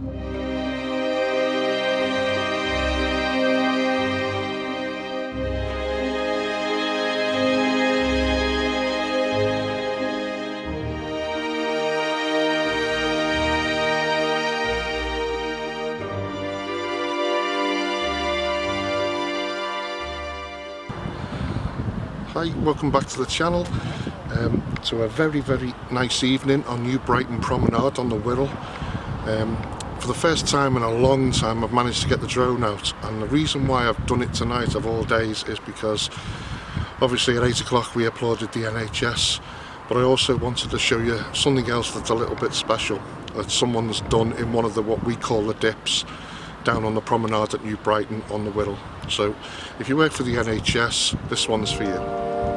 Hi, welcome back to the channel. To a very nice evening on New Brighton Promenade on the Wirral. For the first time in a long time I've managed to get the drone out, and the reason why I've done it tonight of all days is because obviously at 8 o'clock we applauded the NHS, but I also wanted to show you something else that's a little bit special that someone's done in one of the what we call the dips down on the promenade at New Brighton on the Wirral. So if you work for the NHS, this one's for you.